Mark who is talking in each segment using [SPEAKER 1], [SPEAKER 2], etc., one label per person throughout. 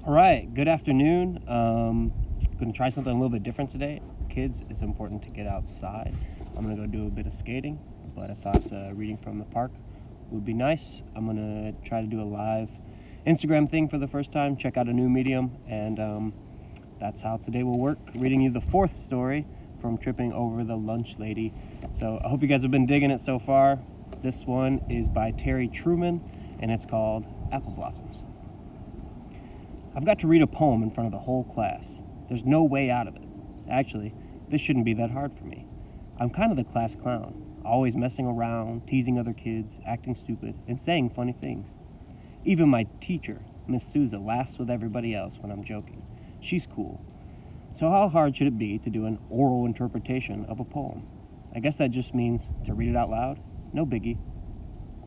[SPEAKER 1] All right, good afternoon. Going to try something a little bit different today. Kids, it's important to get outside. I'm going to go do a bit of skating, but I thought reading from the park would be nice. I'm going to try to do a live Instagram thing for the first time, check out a new medium, and that's how today will work. Reading you the fourth story from Tripping Over the Lunch Lady. So I hope you guys have been digging it so far. This one is by Terry Truman, and it's called Apple Blossoms. I've got to read a poem in front of the whole class. There's no way out of it. Actually, this shouldn't be that hard for me. I'm kind of the class clown, always messing around, teasing other kids, acting stupid, and saying funny things. Even my teacher, Miss Souza, laughs with everybody else when I'm joking. She's cool. So how hard should it be to do an oral interpretation of a poem? I guess that just means to read it out loud? No biggie.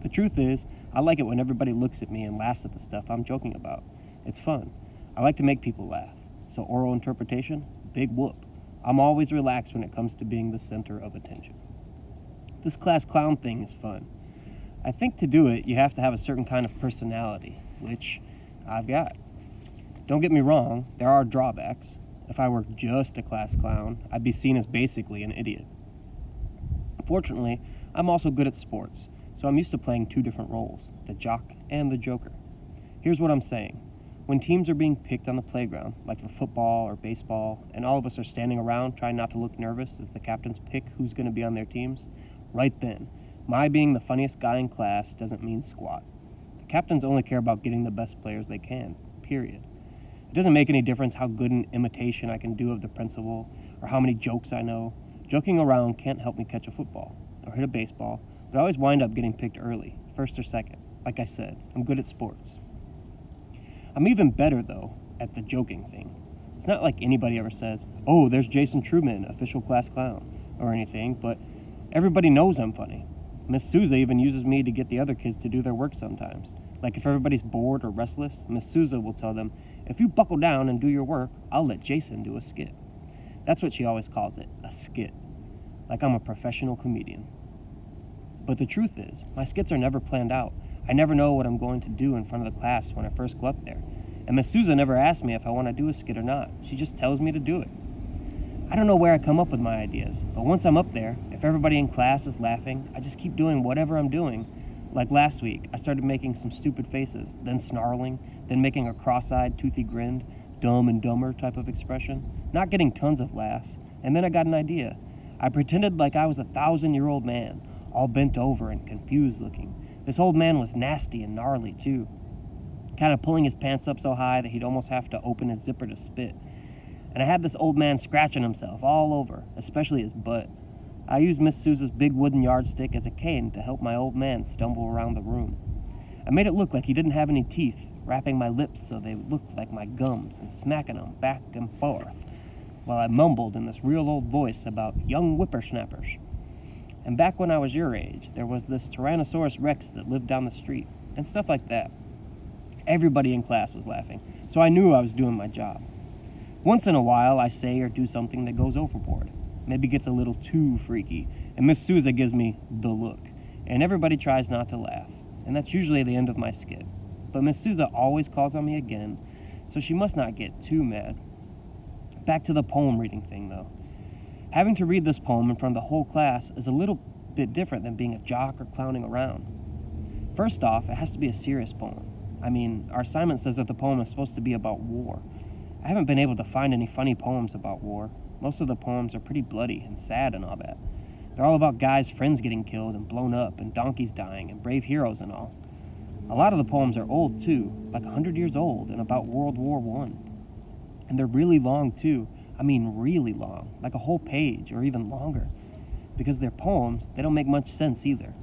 [SPEAKER 1] The truth is, I like it when everybody looks at me and laughs at the stuff I'm joking about. It's fun. I like to make people laugh. So oral interpretation, big whoop. I'm always relaxed when it comes to being the center of attention. This class clown thing is fun. I think to do it, you have to have a certain kind of personality, which I've got. Don't get me wrong, there are drawbacks. If I were just a class clown, I'd be seen as basically an idiot. Fortunately, I'm also good at sports, so I'm used to playing two different roles, the jock and the joker. Here's what I'm saying. When teams are being picked on the playground, like for football or baseball, and all of us are standing around trying not to look nervous as the captains pick who's going to be on their teams, right then, my being the funniest guy in class doesn't mean squat. The captains only care about getting the best players they can, period. It doesn't make any difference how good an imitation I can do of the principal or how many jokes I know. Joking around can't help me catch a football or hit a baseball, but I always wind up getting picked early, first or second. Like I said, I'm good at sports. I'm even better, though, at the joking thing. It's not like anybody ever says, "Oh, there's Jason Truman, official class clown," or anything, but everybody knows I'm funny. Miss Souza even uses me to get the other kids to do their work sometimes. Like if everybody's bored or restless, Miss Souza will tell them, "If you buckle down and do your work, I'll let Jason do a skit." That's what she always calls it, a skit. Like I'm a professional comedian. But the truth is, my skits are never planned out. I never know what I'm going to do in front of the class when I first go up there. And Miss Souza never asks me if I want to do a skit or not. She just tells me to do it. I don't know where I come up with my ideas, but once I'm up there, if everybody in class is laughing, I just keep doing whatever I'm doing. Like last week, I started making some stupid faces, then snarling, then making a cross-eyed, toothy grinned, dumb and dumber type of expression, not getting tons of laughs, and then I got an idea. I pretended like I was a 1,000-year-old man, all bent over and confused looking. This old man was nasty and gnarly, too, kind of pulling his pants up so high that he'd almost have to open his zipper to spit. And I had this old man scratching himself all over, especially his butt. I used Miss Souza's big wooden yardstick as a cane to help my old man stumble around the room. I made it look like he didn't have any teeth, wrapping my lips so they looked like my gums and smacking them back and forth, while I mumbled in this real old voice about young whippersnappers. And back when I was your age, there was this Tyrannosaurus Rex that lived down the street, and stuff like that. Everybody in class was laughing, so I knew I was doing my job. Once in a while, I say or do something that goes overboard, maybe gets a little too freaky, and Miss Souza gives me the look, and everybody tries not to laugh, and that's usually the end of my skit. But Miss Souza always calls on me again, so she must not get too mad. Back to the poem reading thing, though. Having to read this poem in front of the whole class is a little bit different than being a jock or clowning around. First off, it has to be a serious poem. I mean, our assignment says that the poem is supposed to be about war. I haven't been able to find any funny poems about war. Most of the poems are pretty bloody and sad and all that. They're all about guys' friends getting killed and blown up and donkeys dying and brave heroes and all. A lot of the poems are old, too, like 100 years old and about World War I. And they're really long, too. I mean really long, like a whole page or even longer. Because they're poems, they don't make much sense either.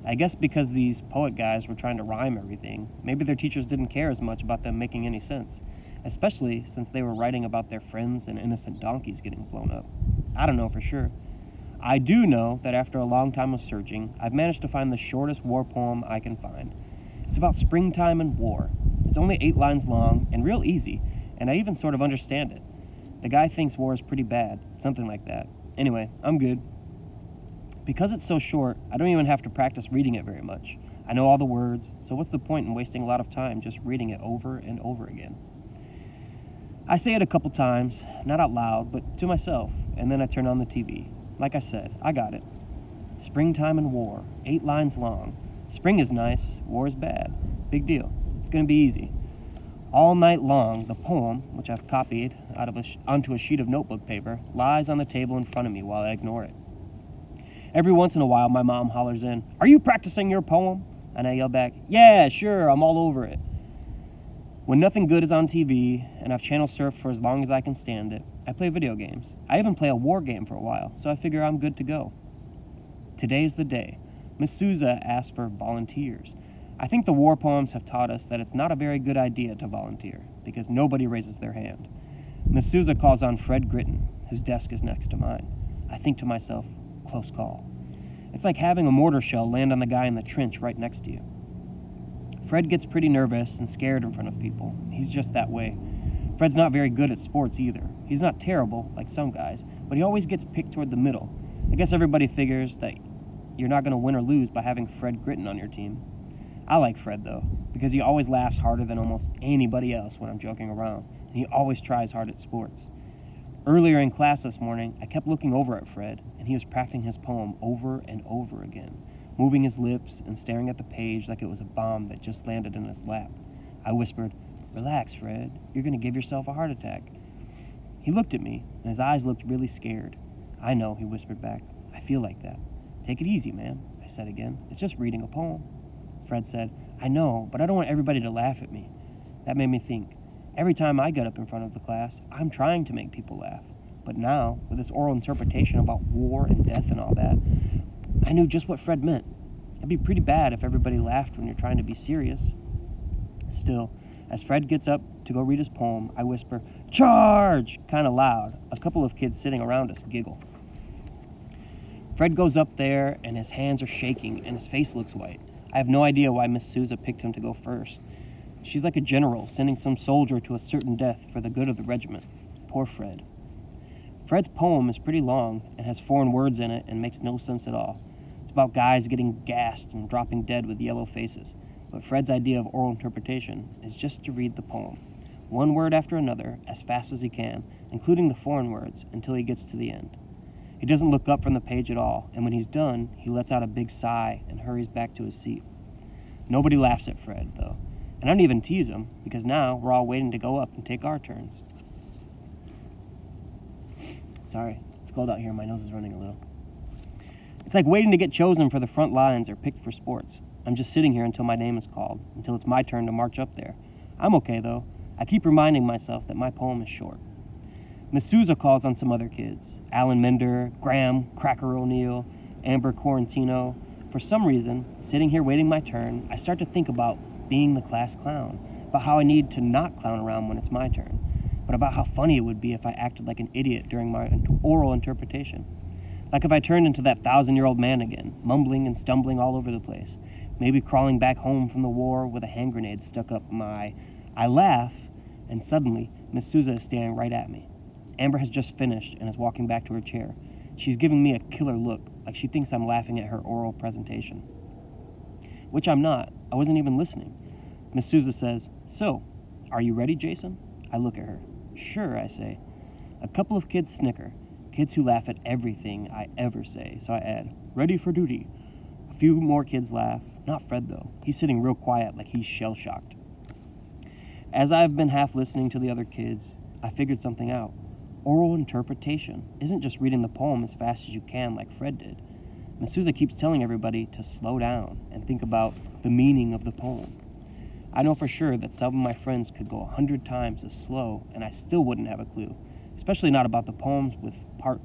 [SPEAKER 1] I guess because these poet guys were trying to rhyme everything, maybe their teachers didn't care as much about them making any sense, especially since they were writing about their friends and innocent donkeys getting blown up. I don't know for sure. I do know that after a long time of searching, I've managed to find the shortest war poem I can find. It's about springtime and war. It's only 8 lines long and real easy, and I even sort of understand it. The guy thinks war is pretty bad, something like that. Anyway, I'm good. Because it's so short, I don't even have to practice reading it very much. I know all the words, so what's the point in wasting a lot of time just reading it over and over again? I say it a couple times, not out loud, but to myself, and then I turn on the TV. Like I said, I got it. Springtime and war, 8 lines long. Spring is nice, war is bad. Big deal. It's gonna be easy. All night long, the poem, which I've copied onto a sheet of notebook paper, lies on the table in front of me while I ignore it. Every once in a while, my mom hollers in, "Are you practicing your poem?" And I yell back, "Yeah, sure, I'm all over it." When nothing good is on TV, and I've channel surfed for as long as I can stand it, I play video games. I even play a war game for a while, so I figure I'm good to go. Today's the day. Miss Souza asked for volunteers. I think the war poems have taught us that it's not a very good idea to volunteer, because nobody raises their hand. Miss Souza calls on Fred Gritton, whose desk is next to mine. I think to myself, close call. It's like having a mortar shell land on the guy in the trench right next to you. Fred gets pretty nervous and scared in front of people. He's just that way. Fred's not very good at sports either. He's not terrible, like some guys, but he always gets picked toward the middle. I guess everybody figures that you're not going to win or lose by having Fred Gritton on your team. I like Fred, though, because he always laughs harder than almost anybody else when I'm joking around, and he always tries hard at sports. Earlier in class this morning, I kept looking over at Fred, and he was practicing his poem over and over again, moving his lips and staring at the page like it was a bomb that just landed in his lap. I whispered, "Relax, Fred. You're going to give yourself a heart attack." He looked at me, and his eyes looked really scared. "I know," he whispered back. "I feel like that." "Take it easy, man," I said again. "It's just reading a poem." Fred said, "I know, but I don't want everybody to laugh at me." That made me think. Every time I get up in front of the class, I'm trying to make people laugh. But now, with this oral interpretation about war and death and all that, I knew just what Fred meant. It'd be pretty bad if everybody laughed when you're trying to be serious. Still, as Fred gets up to go read his poem, I whisper, "Charge!" kind of loud. A couple of kids sitting around us giggle. Fred goes up there, and his hands are shaking, and his face looks white. I have no idea why Miss Souza picked him to go first. She's like a general sending some soldier to a certain death for the good of the regiment. Poor Fred. Fred's poem is pretty long and has foreign words in it and makes no sense at all. It's about guys getting gassed and dropping dead with yellow faces. But Fred's idea of oral interpretation is just to read the poem, one word after another, as fast as he can, including the foreign words, until he gets to the end. He doesn't look up from the page at all, and when he's done, he lets out a big sigh and hurries back to his seat. Nobody laughs at Fred, though, and I don't even tease him, because now we're all waiting to go up and take our turns. Sorry, it's cold out here, my nose is running a little. It's like waiting to get chosen for the front lines or picked for sports. I'm just sitting here until my name is called, until it's my turn to march up there. I'm okay, though. I keep reminding myself that my poem is short. Miss Souza calls on some other kids. Alan Mender, Graham, Cracker O'Neill, Amber Quarantino. For some reason, sitting here waiting my turn, I start to think about being the class clown, about how I need to not clown around when it's my turn, but about how funny it would be if I acted like an idiot during my oral interpretation. Like if I turned into that 1,000-year-old man again, mumbling and stumbling all over the place, maybe crawling back home from the war with a hand grenade stuck up my... I laugh, and suddenly, Miss Souza is staring right at me. Amber has just finished and is walking back to her chair. She's giving me a killer look, like she thinks I'm laughing at her oral presentation. Which I'm not. I wasn't even listening. Miss Souza says, "So, are you ready, Jason?" I look at her. "Sure," I say. A couple of kids snicker. Kids who laugh at everything I ever say, so I add, "Ready for duty." A few more kids laugh. Not Fred, though. He's sitting real quiet like he's shell-shocked. As I've been half listening to the other kids, I figured something out. Oral interpretation isn't just reading the poem as fast as you can like Fred did. Miss Souza keeps telling everybody to slow down and think about the meaning of the poem. I know for sure that some of my friends could go 100 times as slow and I still wouldn't have a clue, especially not about the poems with part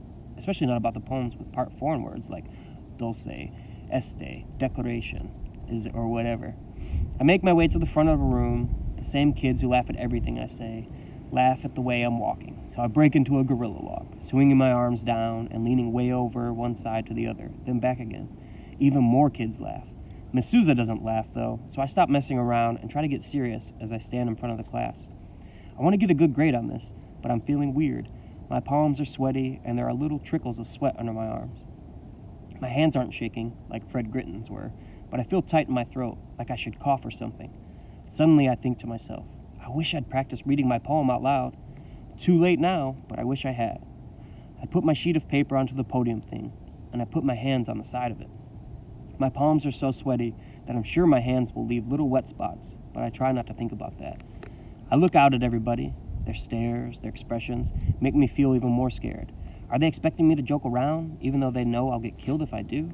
[SPEAKER 1] foreign words like dulce, este, decoration, or whatever. I make my way to the front of the room. The same kids who laugh at everything I say laugh at the way I'm walking. So I break into a gorilla walk, swinging my arms down and leaning way over one side to the other, then back again. Even more kids laugh. Miss Souza doesn't laugh, though, so I stop messing around and try to get serious as I stand in front of the class. I want to get a good grade on this, but I'm feeling weird. My palms are sweaty, and there are little trickles of sweat under my arms. My hands aren't shaking, like Fred Gritton's were, but I feel tight in my throat, like I should cough or something. Suddenly I think to myself, I wish I'd practiced reading my poem out loud. Too late now, but I wish I had. I put my sheet of paper onto the podium thing, and I put my hands on the side of it. My palms are so sweaty that I'm sure my hands will leave little wet spots, but I try not to think about that. I look out at everybody. Their stares, their expressions make me feel even more scared. Are they expecting me to joke around, even though they know I'll get killed if I do?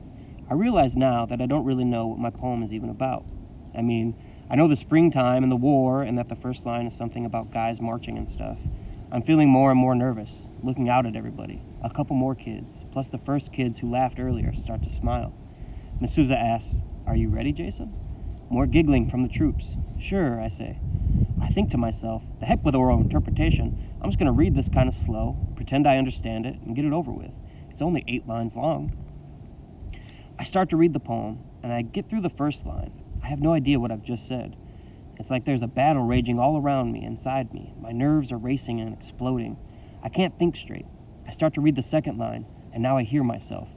[SPEAKER 1] I realize now that I don't really know what my poem is even about. I mean, I know the springtime and the war, and that the first line is something about guys marching and stuff. I'm feeling more and more nervous, looking out at everybody. A couple more kids, plus the first kids who laughed earlier, start to smile. Miss Souza asks, "Are you ready, Jason?" More giggling from the troops. "Sure," I say. I think to myself, the heck with oral interpretation. I'm just going to read this kind of slow, pretend I understand it, and get it over with. It's only 8 lines long. I start to read the poem, and I get through the first line. I have no idea what I've just said. It's like there's a battle raging all around me, inside me. My nerves are racing and exploding. I can't think straight. I start to read the second line, and now I hear myself.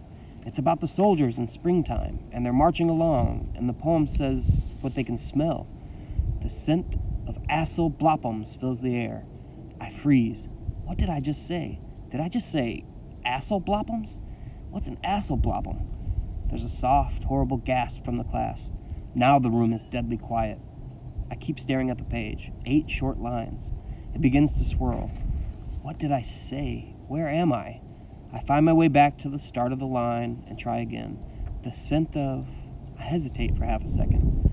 [SPEAKER 1] It's about the soldiers in springtime, and they're marching along, and the poem says what they can smell. The scent of acyl bloppums fills the air. I freeze. What did I just say? Did I just say acyl bloppums? What's an acyl bloppum? There's a soft, horrible gasp from the class. Now the room is deadly quiet. I keep staring at the page. 8 short lines. It begins to swirl. What did I say? Where am I? I find my way back to the start of the line and try again. The scent of... I hesitate for half a second.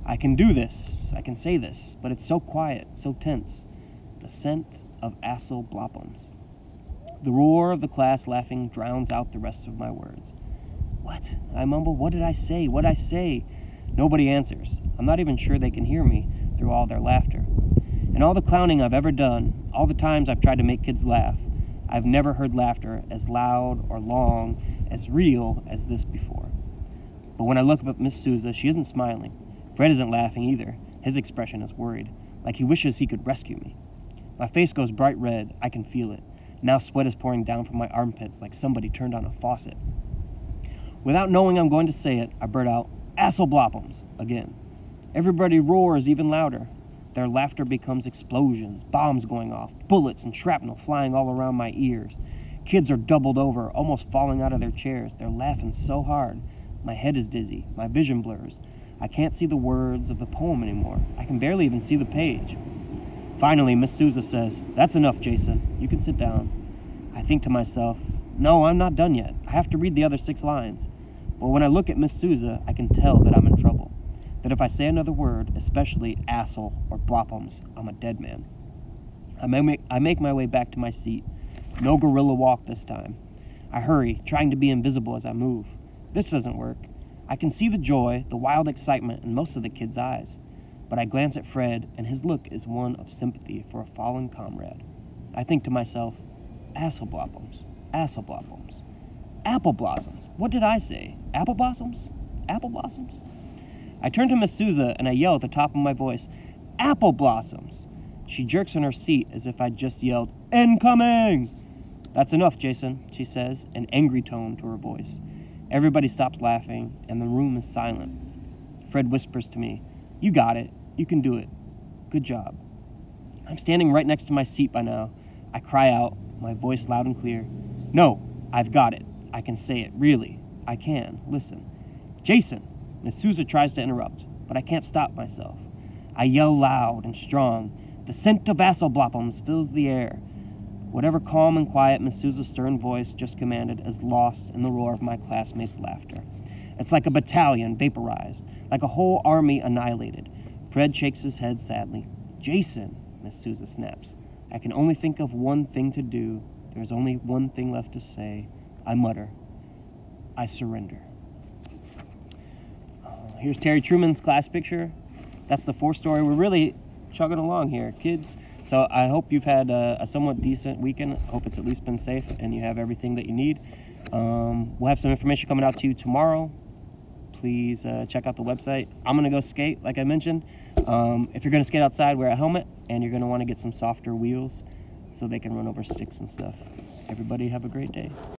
[SPEAKER 1] I can do this. I can say this, but it's so quiet, so tense. The scent of acyl bloppums. The roar of the class laughing drowns out the rest of my words. What? I mumble. What did I say? What did I say? Nobody answers. I'm not even sure they can hear me through all their laughter. In all the clowning I've ever done, all the times I've tried to make kids laugh, I've never heard laughter as loud or long, as real as this before. But when I look up at Miss Souza, she isn't smiling. Fred isn't laughing either. His expression is worried, like he wishes he could rescue me. My face goes bright red. I can feel it. Now sweat is pouring down from my armpits like somebody turned on a faucet. Without knowing I'm going to say it, I blurt out, "Acyl bloppums," again. Everybody roars even louder. Their laughter becomes explosions, bombs going off, bullets and shrapnel flying all around my ears. Kids are doubled over, almost falling out of their chairs. They're laughing so hard. My head is dizzy. My vision blurs. I can't see the words of the poem anymore. I can barely even see the page. Finally, Miss Souza says, "That's enough, Jason. You can sit down." I think to myself, no, I'm not done yet. I have to read the other 6 lines. But when I look at Miss Souza, I can tell that I'm in trouble. That if I say another word, especially acyl or bloppums, I'm a dead man. I make my way back to my seat. No gorilla walk this time. I hurry, trying to be invisible as I move. This doesn't work. I can see the joy, the wild excitement in most of the kids' eyes. But I glance at Fred, and his look is one of sympathy for a fallen comrade. I think to myself, acyl bloppums, acyl bloppums. Apple blossoms. What did I say? Apple blossoms? Apple blossoms? I turn to Miss Souza and I yell at the top of my voice, "Apple blossoms!" She jerks in her seat as if I'd just yelled, "Incoming!" "That's enough, Jason," she says, an angry tone to her voice. Everybody stops laughing and the room is silent. Fred whispers to me, "You got it. You can do it. Good job." I'm standing right next to my seat by now. I cry out, my voice loud and clear, "No, I've got it. I can say it, really. I can. Listen." "Jason!" Miss Souza tries to interrupt, but I can't stop myself. I yell loud and strong. The scent of acyl bloppums fills the air. Whatever calm and quiet Miss Souza's stern voice just commanded is lost in the roar of my classmates' laughter. It's like a battalion vaporized, like a whole army annihilated. Fred shakes his head sadly. "Jason," Miss Souza snaps. I can only think of one thing to do. There's only one thing left to say. I mutter, "I surrender." Here's Terry Truman's class picture. That's the 4th story. We're really chugging along here, kids. So I hope you've had a somewhat decent weekend. I hope it's at least been safe and you have everything that you need. We'll have some information coming out to you tomorrow. Please check out the website. I'm going to go skate, like I mentioned. If you're going to skate outside, wear a helmet, and you're going to want to get some softer wheels so they can run over sticks and stuff. Everybody have a great day.